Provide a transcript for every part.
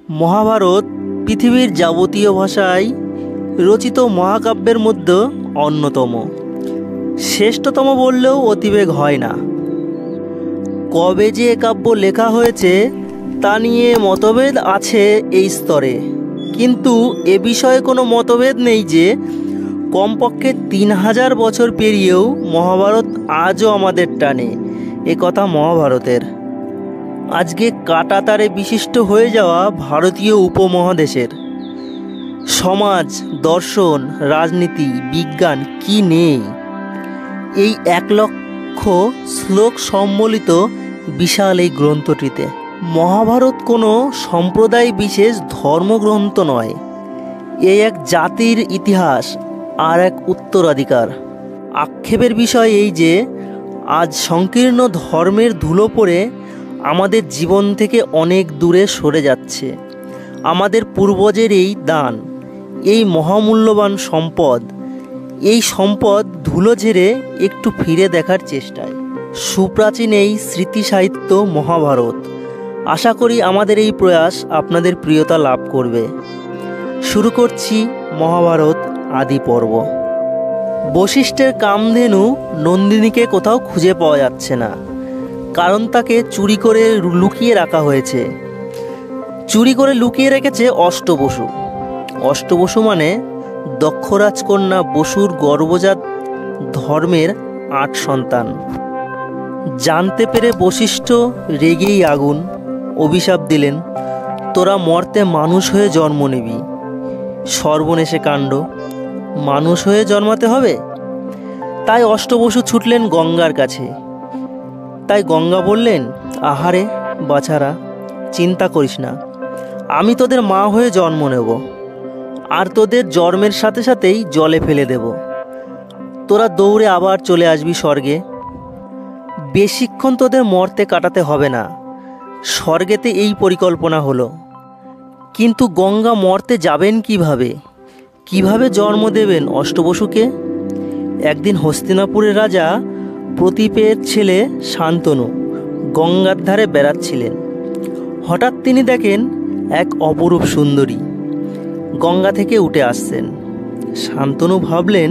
মহাভারত পৃথিবীর যাবতীয় ভাষায় রচিত মহাকাব্যের মধ্যে অন্যতম। শ্রেষ্ঠতম বললেও অতিবেগ হয় না। কবে যে এ কাব্য লেখা হয়েছে তা নিয়ে মতভেদ আছে এই স্তরে, কিন্তু এ বিষয়ে কোনো মতভেদ নেই যে কমপক্ষে 3000 বছর পেরিয়েও মহাভারত আজও আমাদের টানে। এ কথা মহাভারতের। আজকে কাঁটাতারে বিশিষ্ট হয়ে যাওয়া ভারতীয় উপমহাদেশের সমাজ, দর্শন, রাজনীতি, বিজ্ঞান কি নেই এই 1 লক্ষ শ্লোক সম্বলিত বিশাল এই গ্রন্থটিতে। মহাভারত কোনো সম্প্রদায় বিশেষ ধর্মগ্রন্থ নয়, এ এক জাতির ইতিহাস আর এক উত্তরাধিকার। আক্ষেপের বিষয় এই যে আজ সংকীর্ণ ধর্মের ধুলো পড়ে আমাদের জীবন থেকে অনেক দূরে সরে যাচ্ছে। আমাদের পূর্বজের এই দান, এই মহামূল্যবান সম্পদ, এই সম্পদ ধুলো ঝেড়ে একটু ফিরে দেখার চেষ্টায় সুপ্রাচীন এই স্মৃতি সাহিত্য মহাভারত। আশা করি আমাদের এই প্রয়াস আপনাদের প্রিয়তা লাভ করবে। শুরু করছি মহাভারত আদি পর্ব। বশিষ্ঠের কামধেনু নন্দিনীকে কোথাও খুঁজে পাওয়া যাচ্ছে না, কারণ তাকে চুরি করে লুকিয়ে রাখা হয়েছে। চুরি করে লুকিয়ে রেখেছে অষ্টবসু। অষ্টবসু মানে দক্ষ রাজকন্যা বসুর গর্ভজাত ধর্মের 8 সন্তান। জানতে পেরে বশিষ্ঠ রেগেই আগুন, অভিশাপ দিলেন, তোরা মর্তে মানুষ হয়ে জন্ম নিবি। সর্বনেশে কাণ্ড, মানুষ হয়ে জন্মাতে হবে। তাই অষ্টবসু ছুটলেন গঙ্গার কাছে। তাই গঙ্গা বললেন, আহারে বাছারা, চিন্তা করিস না, আমি তোদের মা হয়ে জন্ম নেব, আর তোদের জন্মের সাথে সাথেই জলে ফেলে দেব। তোরা দৌড়ে আবার চলে আসবি স্বর্গে। বেশিক্ষণ তোদের মর্তে কাটাতে হবে না। স্বর্গেতে এই পরিকল্পনা হলো। কিন্তু গঙ্গা মর্তে যাবেন কিভাবে? কিভাবে জন্ম দেবেন অষ্টবসুকে? একদিন হস্তিনাপুরের রাজা প্রতীপের ছেলে শান্তনু গঙ্গার ধারে বেড়াচ্ছিলেন। হঠাৎ তিনি দেখেন এক অপরূপ সুন্দরী গঙ্গা থেকে উঠে আসছেন। শান্তনু ভাবলেন,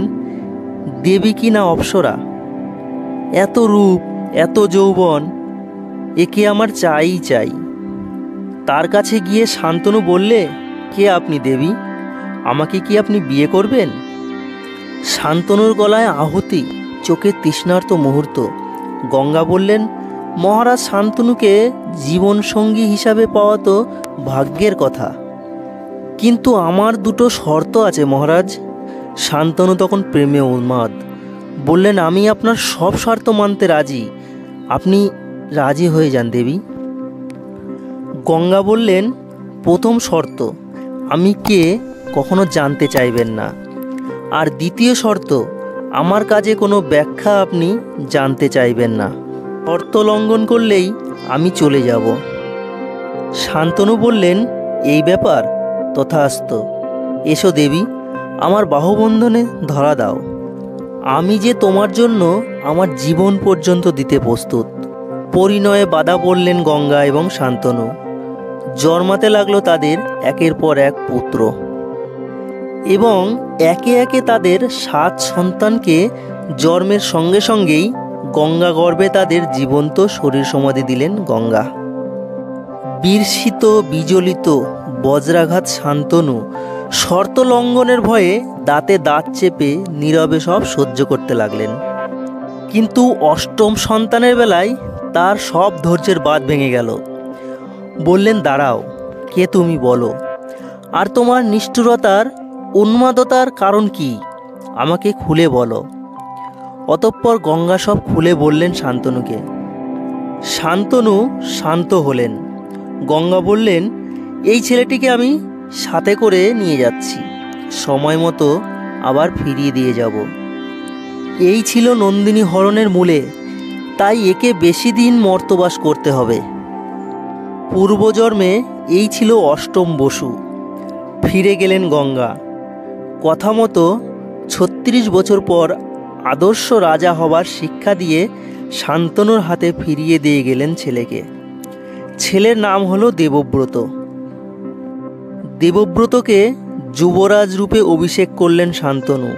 দেবী কি না অপ্সরা? এত রূপ, এত যৌবন, একে আমার চাই চাই। তার কাছে গিয়ে শান্তনু বললে, কে আপনি দেবী? আমাকে কি আপনি বিয়ে করবেন? শান্তনুর গলায় আহুতি, চোখে তৃষ্ণার্ত মুহূর্ত। গঙ্গা বললেন, মহারাজ, শান্তনুকে জীবনসঙ্গী হিসাবে পাওয়া তো ভাগ্যের কথা, কিন্তু আমার 2টো শর্ত আছে মহারাজ। শান্তনু তখন প্রেমে উন্মাদ, বললেন, আমি আপনার সব শর্ত মানতে রাজি, আপনি রাজি হয়ে যান দেবী। গঙ্গা বললেন, প্রথম শর্ত, আমি কে কখনো জানতে চাইবেন না, আর দ্বিতীয় শর্ত, আমার কাজে কোনো ব্যাখ্যা আপনি জানতে চাইবেন না। শর্ত লঙ্ঘন করলেই আমি চলে যাব। শান্তনু বললেন, এই ব্যাপার, তথাস্তু। এসো দেবী, আমার বাহুবন্ধনে ধরা দাও। আমি যে তোমার জন্য আমার জীবন পর্যন্ত দিতে প্রস্তুত। পরিণয়ে বাধা পড়লেন গঙ্গা এবং শান্তনু। জন্মাতে লাগলো তাদের একের পর এক পুত্র, এবং একে একে তাদের 7 সন্তানকে জন্মের সঙ্গে সঙ্গেই গঙ্গা গর্ভে তাদের জীবন্ত শরীর সমাধি দিলেন গঙ্গা। বিস্মিত বিচলিত বজ্রাঘাত শান্তনু শর্ত লঙ্ঘনের ভয়ে দাঁতে দাঁত চেপে নীরবে সব সহ্য করতে লাগলেন। কিন্তু 8ম সন্তানের বেলায় তার সব ধৈর্যের বাঁধ ভেঙে গেল। বললেন, দাঁড়াও, কে তুমি বলো, আর তোমার নিষ্ঠুরতার, উন্মাদতার কারণ কি, আমাকে খুলে বলো। অতঃপর গঙ্গা সব খুলে বললেন শান্তনুকে। শান্তনু শান্ত হলেন। গঙ্গা বললেন, এই ছেলেটিকে আমি সাথে করে নিয়ে যাচ্ছি, সময় মতো আবার ফিরিয়ে দিয়ে যাব। এই ছিল নন্দিনী হরণের মূলে, তাই একে বেশি দিন মর্তবাস করতে হবে। পূর্বজন্মে এই ছিল 8ম বসু। ফিরে গেলেন গঙ্গা। কথা মতো 36 বছর পর আদর্শ রাজা হবার শিক্ষা দিয়ে শান্তনুর হাতে ফিরিয়ে দিয়ে গেলেন ছেলেকে। ছেলের নাম হলো দেবব্রত। দেবব্রতকে যুবরাজ রূপে অভিষেক করলেন শান্তনু।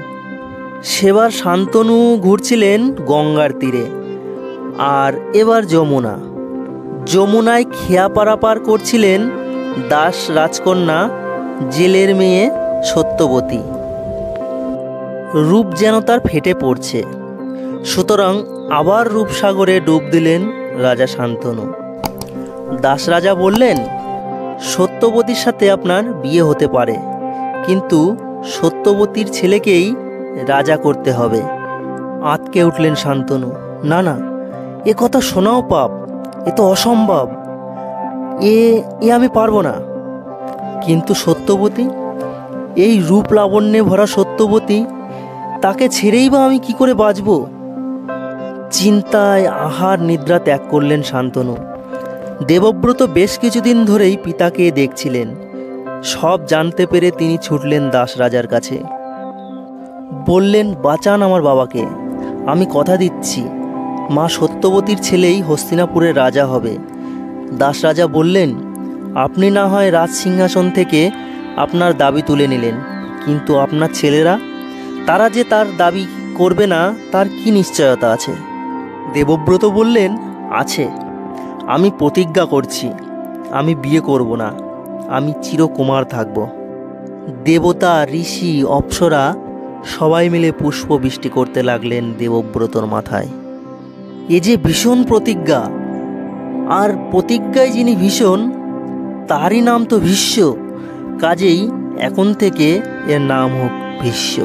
সেবার শান্তনু ঘুরছিলেন গঙ্গার তীরে, আর এবার যমুনায় খেয়া পারাপার করছিলেন দাস রাজকন্যা জেলের মেয়ে সত্যবতী। রূপ যেন তার ফেটে পড়ছে, সুতরাং আবার রূপসাগরে ডুব দিলেন রাজা শান্তনু। দাস রাজা বললেন, সত্যবতীর সাথে আপনার বিয়ে হতে পারে, কিন্তু সত্যবতীর ছেলেকেই রাজা করতে হবে। আঁতকে উঠলেন শান্তনু। না না, এ কথা শোনাও পাপ, এ তো অসম্ভব, এ আমি পারবো না। কিন্তু সত্যবতী, এই রূপ লাবণ্যে ভরা সত্যবতী, তাকে ছেড়েই বা আমি কি করে বাঁচব? চিন্তায় আহার নিদ্রা ত্যাগ করলেন শান্তনু। দেবব্রত বেশ কিছুদিন ধরেই পিতাকে দেখছিলেন। সব জানতে পেরে তিনি ছুটলেন দাস রাজার কাছে। বললেন, বাঁচান আমার বাবাকে, আমি কথা দিচ্ছি মা সত্যবতীর ছেলেই হস্তিনাপুরের রাজা হবে। দাস রাজা বললেন, আপনি না হয় রাজ সিংহাসন থেকে আপনার দাবি তুলে নিলেন, কিন্তু আপনার ছেলেরা, তারা যে তার দাবি করবে না তার কি নিশ্চয়তা আছে? দেবব্রত বললেন, আছে, আমি প্রতিজ্ঞা করছি আমি বিয়ে করব না, আমি চিরকুমার থাকব। দেবতা, ঋষি, অপ্সরা সবাই মিলে পুষ্প বৃষ্টি করতে লাগলেন দেবব্রতর মাথায়। এ যে ভীষণ প্রতিজ্ঞা, আর প্রতিজ্ঞায় যিনি ভীষণ তারই নাম তো ভীষ্ম, কাজেই এখন থেকে এর নাম হোক ভীষ্ম।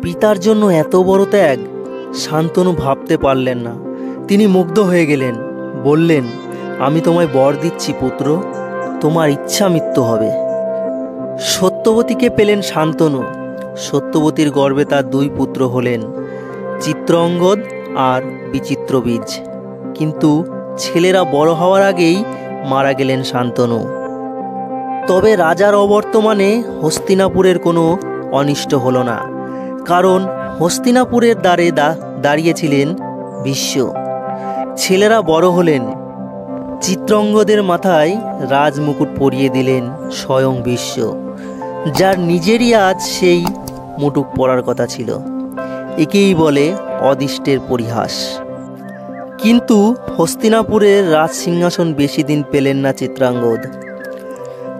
পিতার জন্য এত বড় ত্যাগ শান্তনু ভাবতে পারলেন না। তিনি মুগ্ধ হয়ে গেলেন। বললেন, আমি তোমায় বর দিচ্ছি পুত্র, তোমার ইচ্ছা মৃত্যু হবে। সত্যবতীকে পেলেন শান্তনু। সত্যবতীর গর্ভে তার দুই পুত্র হলেন, চিত্রাঙ্গদ আর বিচিত্রবীজ। কিন্তু ছেলেরা বড় হওয়ার আগেই মারা গেলেন শান্তনু। তবে রাজার অবর্তমানে হস্তিনাপুরের কোনো অনিষ্ট হলো না, কারণ হস্তিনাপুরের দ্বারে দাঁড়িয়েছিলেন ভীষ্ম। ছেলেরা বড় হলেন। চিত্রাঙ্গদের মাথায় রাজমুকুট পরিয়ে দিলেন স্বয়ং ভীষ্ম, যার নিজেরই আজ সেই মুটুক পরার কথা ছিল। একেই বলে অদিষ্টের পরিহাস। কিন্তু হস্তিনাপুরের রাজ সিংহাসন বেশি দিন পেলেন না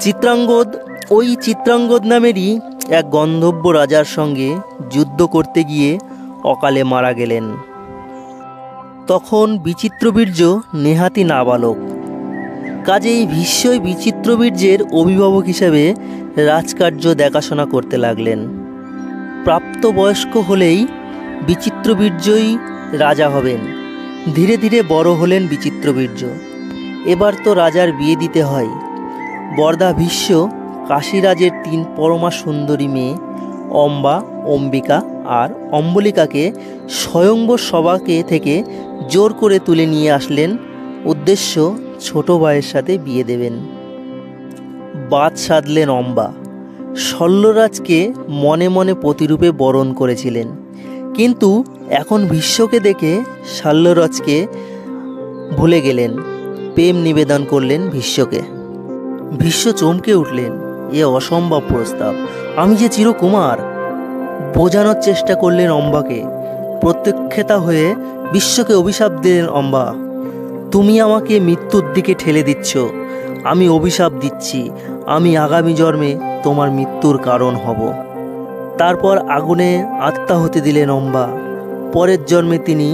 চিত্রাঙ্গদ ওই চিত্রাঙ্গদ নামেরই এক গন্ধর্ব রাজার সঙ্গে যুদ্ধ করতে গিয়ে অকালে মারা গেলেন। তখন বিচিত্রবীর্য নেহাতি নাবালক, কাজেই ভীষ্মই বিচিত্রবীর্যের অভিভাবক হিসেবে রাজকার্য দেখাশোনা করতে লাগলেন। প্রাপ্তবয়স্ক হলেই বিচিত্রবীর্যই রাজা হবেন। ধীরে ধীরে বড় হলেন বিচিত্রবীর্য। এবার তো রাজার বিয়ে দিতে হয়। বরদা ভীষ্ম কাশীরাজের 3 পরমা সুন্দরী মেয়ে অম্বা, অম্বিকা আর অম্বলিকাকে স্বয়ংবর সভাকে থেকে জোর করে তুলে নিয়ে আসলেন। উদ্দেশ্য, ছোট ভাইয়ের সাথে বিয়ে দেবেন। বাদ সাধলেন অম্বা। শল্যরাজকে মনে মনে প্রতিরূপে বরণ করেছিলেন, কিন্তু এখন ভীষ্মকে দেখে শল্যরাজকে ভুলে গেলেন। প্রেম নিবেদন করলেন ভীষ্মকে। ভীষ্ম চমকে উঠলেন, এ অসম্ভব প্রস্তাব, আমি যে চিরকুমার। বোঝানোর চেষ্টা করলেন অম্বাকে। প্রত্যক্ষতা হয়ে বিশ্বকে অভিশাপ দিলেন, অম্বা, তুমি আমাকে মৃত্যুর দিকে ঠেলে দিচ্ছ। আমি অভিশাপ দিচ্ছি, আমি আগামী জন্মে তোমার মৃত্যুর কারণ হব। তারপর আগুনে আত্মাহুতি দিলেন অম্বা। পরের জন্মে তিনি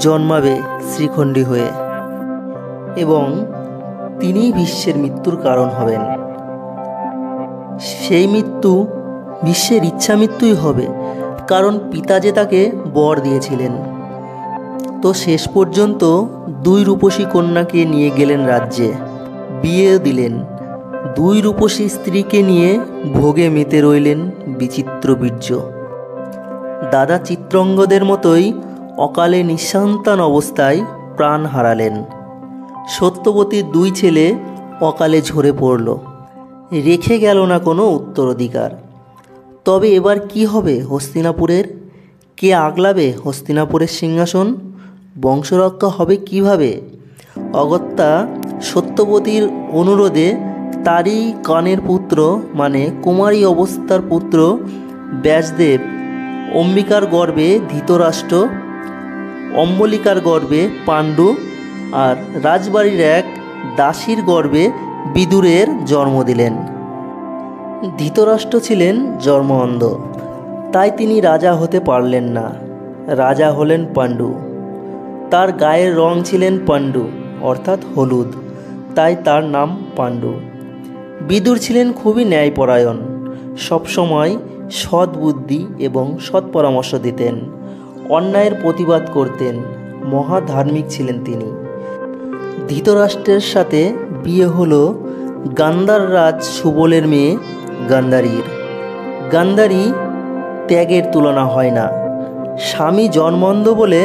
জন্মাবে শ্রীখণ্ডী হয়ে, এবং তিনি ভীষ্মের মৃত্যুর কারণ হবেন। সেই মৃত্যু ভীষ্মের ইচ্ছা মৃত্যুই হবে, কারণ পিতা যে তাকে বর দিয়েছিলেন। তো শেষ পর্যন্ত 2 রূপসী কন্যাকে নিয়ে গেলেন রাজ্যে, বিয়ে দিলেন। 2 রূপসী স্ত্রীকে নিয়ে ভোগে মেতে রইলেন বিচিত্রবীর্য। দাদা চিত্রাঙ্গদের মতোই অকালে নিঃসন্তান অবস্থায় প্রাণ হারালেন। সত্যবতীর 2 ছেলে অকালে ঝরে পড়ল, রেখে গেল না কোনো উত্তরাধিকার। তবে এবার কি হবে হস্তিনাপুরের? কে আগলাবে হস্তিনাপুরের সিংহাসন? বংশরক্ষা হবে কিভাবে? অগত্যা সত্যবতীর অনুরোধে তারই কানের পুত্র মানে কুমারী অবস্থার পুত্র ব্যাসদেব, অম্বিকার গর্ভে ধৃতরাষ্ট্র, অম্বলিকার গর্ভে পাণ্ডু আর রাজবাড়ির এক দাসীর গর্ভে বিদুরের জন্ম দিলেন। ধৃতরাষ্ট্র ছিলেন জন্ম অন্ধ, তাই তিনি রাজা হতে পারলেন না। রাজা হলেন পাণ্ডু। তার গায়ের রং ছিলেন পাণ্ডু অর্থাৎ হলুদ, তাই তার নাম পাণ্ডু। বিদুর ছিলেন খুবই ন্যায়পরায়ণ, সবসময় সৎ বুদ্ধি এবং সৎ পরামর্শ দিতেন, অন্যায়ের প্রতিবাদ করতেন, মহাধার্মিক ছিলেন তিনি। ধৃতরাষ্ট্রের সাথে বিয়ে হলো গান্ধার রাজ সুবলের মেয়ে গান্ধারীর। গান্ধারী ত্যাগের তুলনা হয় না। স্বামী জন্মন্ধ বলে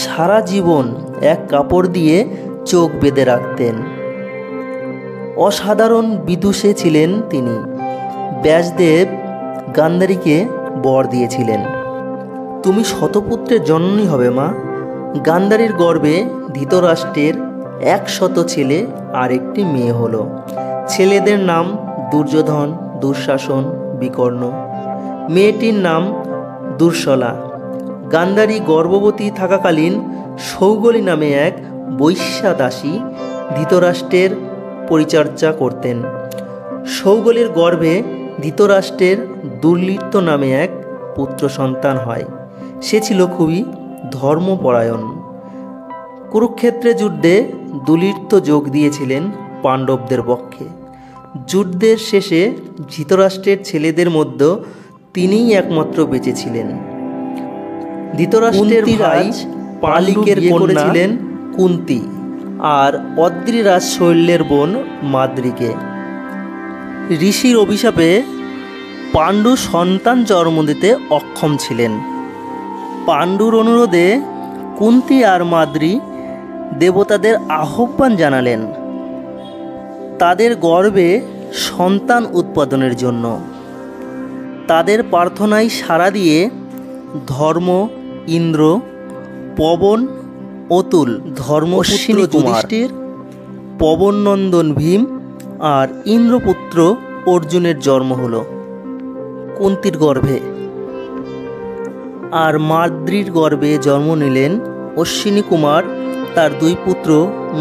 সারা জীবন এক কাপড় দিয়ে চোখ বেঁধে রাখতেন। অসাধারণ বিদুষী ছিলেন তিনি। ব্যাসদেব গান্ধারীকে বর দিয়েছিলেন, তুমি শতপুত্রের জননী হবে মা। গান্ধারীর গর্ভে ধৃতরাষ্ট্রের 100 ছেলে আর একটি মেয়ে হলো। ছেলেদের নাম দুর্যোধন, দুঃশাসন, বিকর্ণ। মেয়েটির নাম দুর্শলা। গান্ধারী গর্ভবতী থাকাকালীন সৌগলী নামে এক বৈশ্যা দাসী ধৃতরাষ্ট্রের পরিচর্যা করতেন। সৌগলীর গর্ভে ধৃতরাষ্ট্রের দুর্লিপ্ত নামে এক পুত্র সন্তান হয়। সে ছিল খুবই ধর্মপরায়ণ। কুরুক্ষেত্রে যুদ্ধে দুর্লিপ্ত যোগ দিয়েছিলেন পাণ্ডবদের পক্ষে। যুদ্ধের শেষে ধৃতরাষ্ট্রের ছেলেদের মধ্যে তিনিই একমাত্র বেঁচেছিলেন। ধৃতরাষ্ট্রের ভাই পালিকের কন্যা ছিলেন কুন্তী আর অদ্রিরাজ শৈল্যের বোন মাদ্রীকে। ঋষির অভিশাপে পাণ্ডু সন্তান জন্ম দিতে অক্ষম ছিলেন। পাণ্ডুর অনুরোধে কুন্তী আর মাদ্রী দেবতাদের আহ্বান জানালেন তাদের গর্ভে সন্তান উৎপাদনের জন্য। তাদের প্রার্থনায় সাড়া দিয়ে ধর্ম, ইন্দ্র, পবন, অতুল, ধর্মপুত্র যুধিষ্ঠির, পবননন্দন ভীম আর ইন্দ্রপুত্র অর্জুনের জন্ম হলো কুন্তীর গর্ভে। আর মাদ্রীর গর্ভে জন্ম নিলেন অশ্বিনী কুমার, তার 2 পুত্র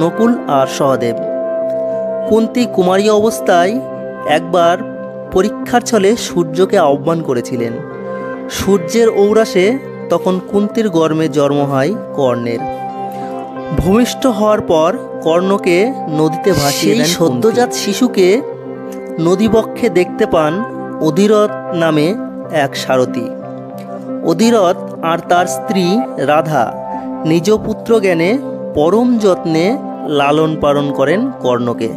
নকুল আর সহদেব। কুন্তী কুমারী অবস্থায় একবার পরীক্ষার ছলে সূর্যকে আহ্বান করেছিলেন। সূর্যের ঔরাসে তখন কুন্তীর গর্ভে জন্ম হয় কর্ণের। ভূমিষ্ঠ হওয়ার পর কর্ণকে নদীতে ভাসিয়ে দেন। সদ্যজাত শিশুকে নদীবক্ষে দেখতে পান অধিরথ নামে এক সারথি। অধিরথ আর তার স্ত্রী রাধা নিজ পুত্র জ্ঞানে পরম যত্নে লালন পালন করেন কর্ণকে।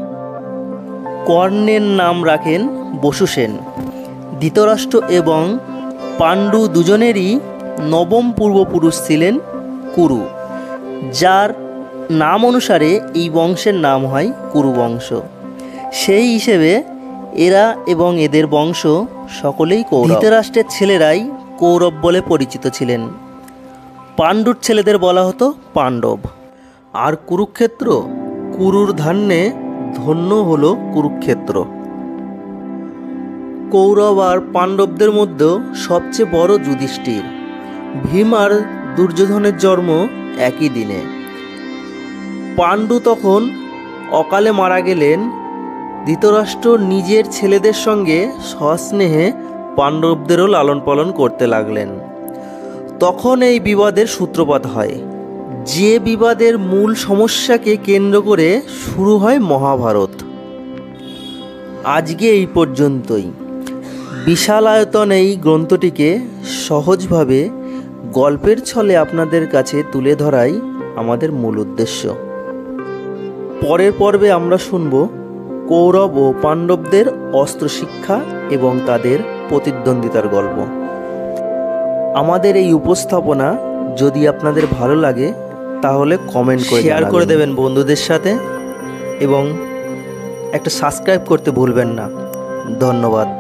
কর্ণের নাম রাখেন বসুসেন। ধৃতরাষ্ট্র এবং পাণ্ডু দুজনেরই নবম পূর্বপুরুষ ছিলেন কুরু, যার নাম অনুসারে এই বংশের নাম হয় কুরুবংশ। সেই হিসেবে এরা এবং এদের বংশ সকলেই কৌরব। ধৃতরাষ্ট্রের ছেলেরাই কৌরব বলে পরিচিত ছিলেন। পাণ্ডুর ছেলেদের বলা হতো পাণ্ডব। আর কুরুক্ষেত্র, কুরুর ধান্যে ধন্য হলো কুরুক্ষেত্র। কৌরব আর পাণ্ডবদের মধ্যে সবচেয়ে বড় যুধিষ্ঠির। ভীম আর দুর্যোধনের জন্ম একই দিনে। পাণ্ডু তখন অকালে মারা গেলেন। ধৃতরাষ্ট্র নিজের ছেলেদের সঙ্গে সস্নেহে পাণ্ডবদেরও লালন পালন করতে লাগলেন। তখন এই বিবাদের সূত্রপাত হয়, যে বিবাদের মূল সমস্যাকে কেন্দ্র করে শুরু হয় মহাভারত। আজকে এই পর্যন্তই। বিশাল আয়তন এই গ্রন্থটিকে সহজভাবে গল্পের ছলে আপনাদের কাছে তুলে ধরাই আমাদের মূল উদ্দেশ্য। পরের পর্বে আমরা শুনব কৌরব ও পাণ্ডবদের অস্ত্র শিক্ষা এবং তাদের প্রতিদ্বন্দ্বিতার গল্প। আমাদের এই উপস্থাপনা যদি আপনাদের ভালো লাগে তাহলে কমেন্ট করে শেয়ার করে দেবেন বন্ধুদের সাথে এবং একটা সাবস্ক্রাইব করতে ভুলবেন না। ধন্যবাদ।